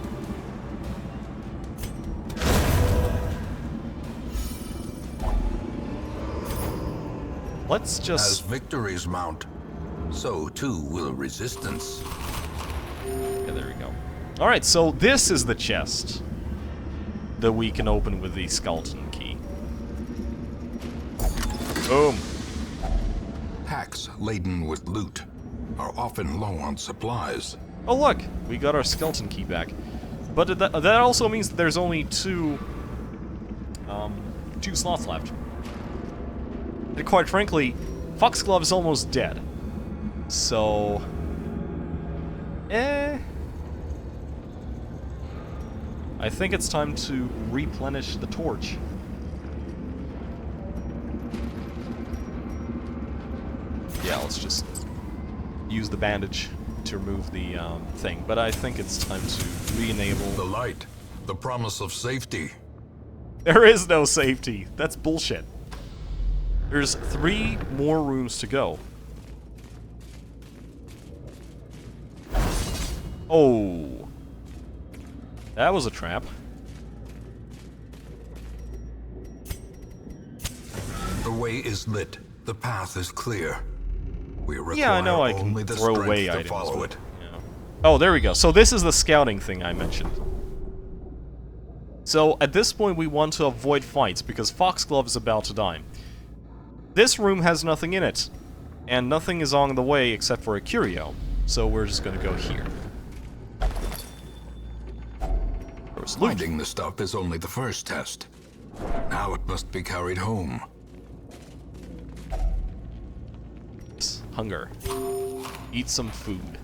B: Let's
C: As
B: just...
C: victories mount, so too will resistance.
B: Yeah, there we go. Alright, so this is the chest that we can open with the skeleton key. Boom.
C: Packs laden with loot are often low on supplies.
B: Oh look, we got our skeleton key back. But that also means that there's only two slots left. And quite frankly, Foxglove is almost dead. So... I think it's time to replenish the torch. Yeah, let's just use the bandage to remove the thing. But I think it's time to re-enable...
C: The light, the promise of safety.
B: There is no safety. That's bullshit. There's 3 more rooms to go. Oh. That was a trap.
C: The way is lit. The path is clear. We require
B: Yeah, I know I can
C: only the
B: throw
C: strength
B: away
C: to
B: items.
C: follow
B: but-
C: it.
B: yeah. Oh, there we go. So this is the scouting thing I mentioned. So at this point we want to avoid fights because Foxglove is about to die. This room has nothing in it, and nothing is on the way except for a curio. So we're just gonna go here. There's loot.
C: Finding the stuff is only the first test. Now it must be carried home.
B: Hunger. Eat some food.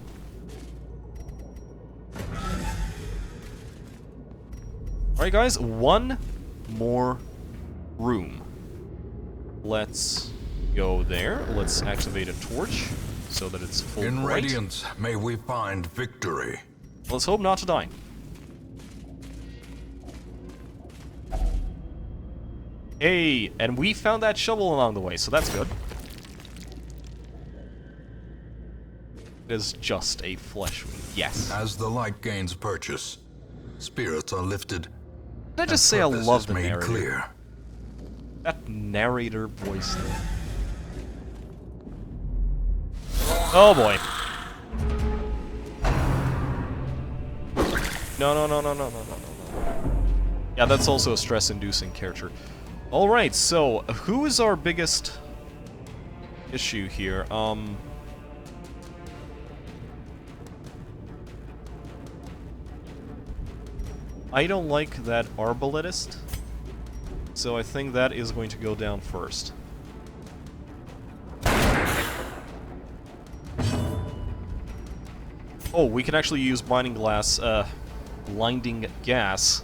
B: Alright guys, one more room. Let's go there. Let's activate a torch so that it's full
C: In
B: bright.
C: radiance, may we find victory.
B: Let's hope not to die. Hey, and we found that shovel along the way, so that's good. It is just a flesh wound. Yes.
C: As the light gains purchase, spirits are lifted.
B: Did I just say I
C: purpose
B: love
C: is
B: the
C: made
B: narrator?
C: clear.
B: That narrator voice thing. Oh boy. No. Yeah, that's also a stress-inducing character. Alright, so, who is our biggest issue here? I don't like that arbaletist, so I think that is going to go down first. Oh, we can actually use blinding gas.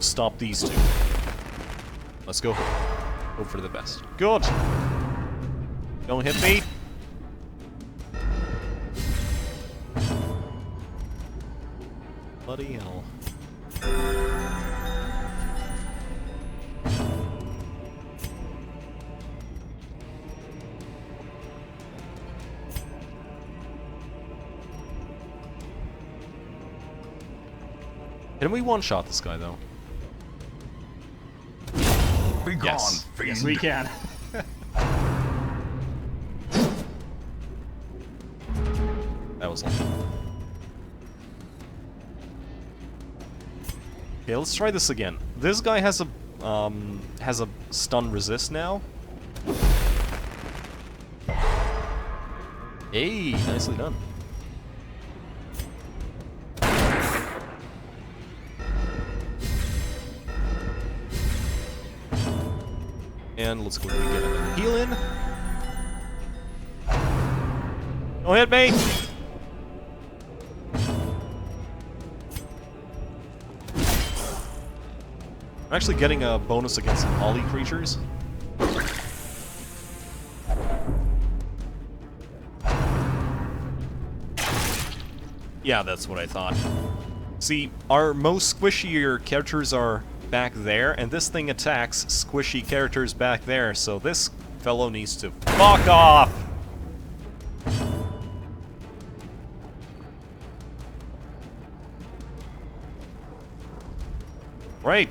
B: Stop these two. Let's go. Hope for the best. Good. Don't hit me. Bloody hell. Can we one-shot this guy, though?
C: Be gone,
B: Yes.
C: fiend.
B: Yes, we can. That was lucky. Okay, let's try this again. This guy has a stun resist now. Hey, nicely done. And let's quickly get a heal in. Don't hit me! I'm actually getting a bonus against some Ollie creatures. Yeah, that's what I thought. See, our most squishier characters are back there, and this thing attacks squishy characters back there, so this fellow needs to fuck off! Right.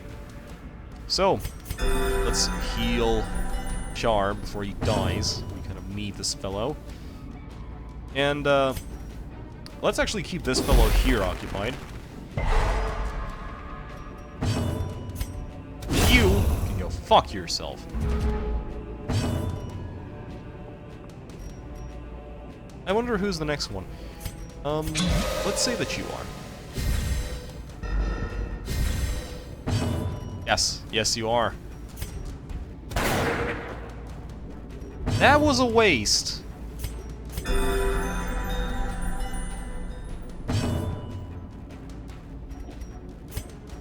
B: So, let's heal Char before he dies. We kind of need this fellow. And, let's actually keep this fellow here occupied. You can go fuck yourself. I wonder who's the next one. Let's say that you are. Yes, yes you are. That was a waste.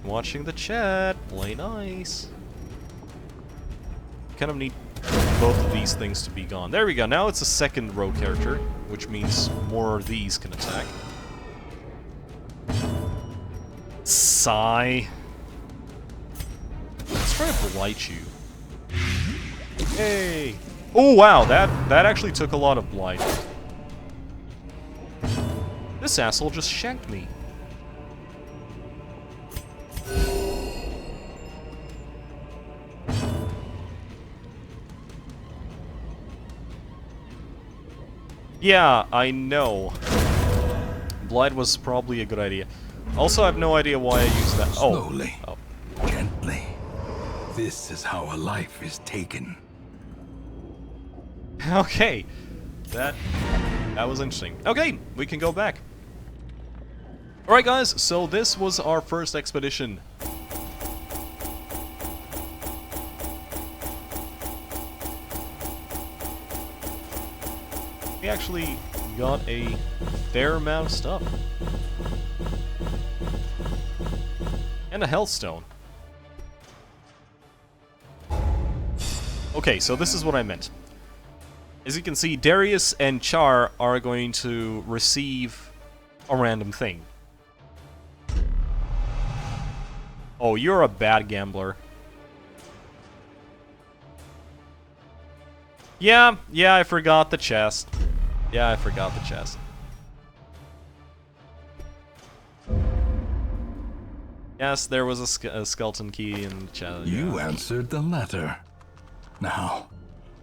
B: Watching the chat, play nice. Kind of need both of these things to be gone. There we go, now it's a second row character, which means more of these can attack. Sigh. Let's try to blight you. Hey! Oh wow, that actually took a lot of blight. This asshole just shanked me. Yeah, I know. Blight was probably a good idea. Also, I have no idea why I used that. Oh.
D: Slowly.
B: Oh.
D: Gently. This is how a life is taken.
B: Okay. That was interesting. Okay, we can go back. Alright guys, so this was our first expedition. We actually got a fair amount of stuff. And a health stone. Okay, so this is what I meant. As you can see, Darius and Char are going to receive a random thing. Oh, you're a bad gambler. Yeah, I forgot the chest. Yeah, I forgot the chest. Yes, there was a skeleton key in the chest.
D: You answered the letter. Now,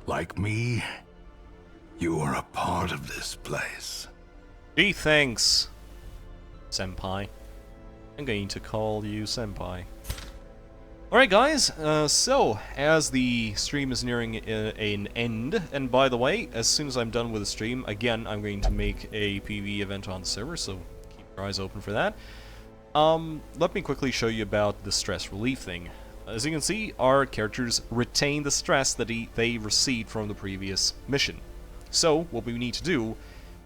D: like me, you are a part of this place.
B: Gee, thanks, Senpai. I'm going to call you Senpai. Alright guys, so, as the stream is nearing an end, and by the way, as soon as I'm done with the stream, again, I'm going to make a PvE event on the server, so keep your eyes open for that. Let me quickly show you about the stress relief thing. As you can see, our characters retain the stress that they received from the previous mission. So, what we need to do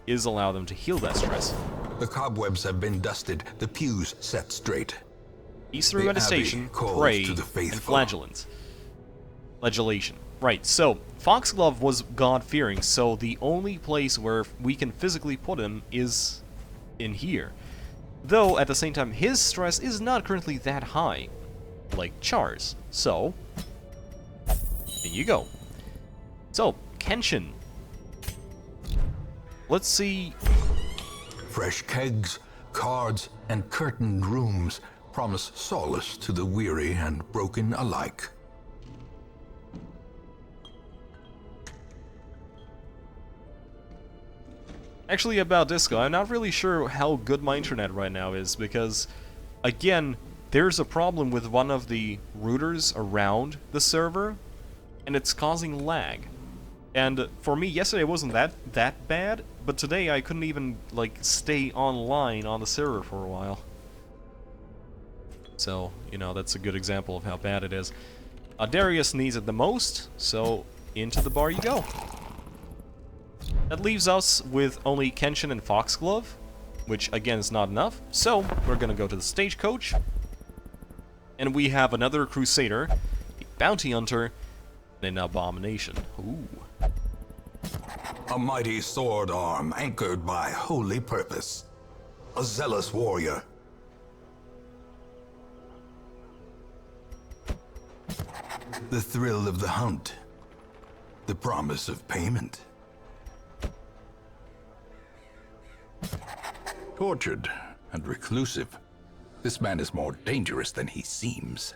B: is allow them to heal that stress.
D: The cobwebs have been dusted, the pews set straight.
B: Peace through
D: The
B: meditation,
D: Abbey calls
B: pray,
D: to the
B: and
D: faithful.
B: flagellation. Right, so, Foxglove was God-fearing, so the only place where we can physically put him is in here. Though, at the same time, his stress is not currently that high, like Char's. So, there you go. So, Kenshin. Let's see.
D: Fresh kegs, cards, and curtained rooms promise solace to the weary and broken alike.
B: Actually, about Disco, I'm not really sure how good my internet right now is, because, again, there's a problem with one of the routers around the server, and it's causing lag. And for me, yesterday it wasn't that bad, but today I couldn't even, like, stay online on the server for a while. So, you know, that's a good example of how bad it is. Darius needs it the most, so into the bar you go. That leaves us with only Kenshin and Foxglove, which again is not enough, so we're gonna go to the stagecoach. And we have another Crusader, a Bounty Hunter, and an Abomination. Ooh.
C: A mighty sword arm anchored by holy purpose. A zealous warrior. The thrill of the hunt. The promise of payment. Tortured and reclusive. This man is more dangerous than he seems.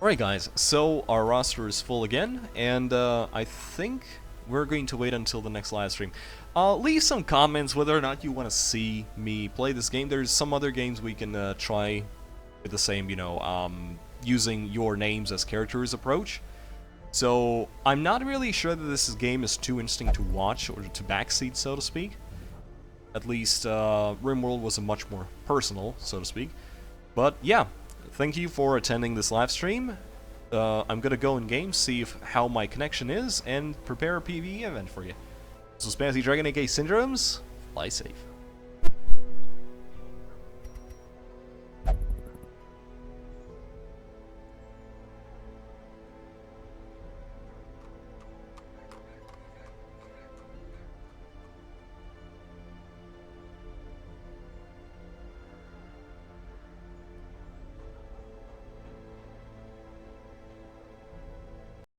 B: Alright guys, so our roster is full again, and I think we're going to wait until the next live stream. Leave some comments whether or not you want to see me play this game. There's some other games we can try with the same, you know, using your names as characters approach. So I'm not really sure that this game is too interesting to watch or to backseat, so to speak. At least RimWorld was a much more personal, so to speak. But yeah, thank you for attending this live stream. I'm gonna go in game, see how my connection is, and prepare a PvE event for you. This was Spazzy Dragon, aka Syndromes. Fly safe.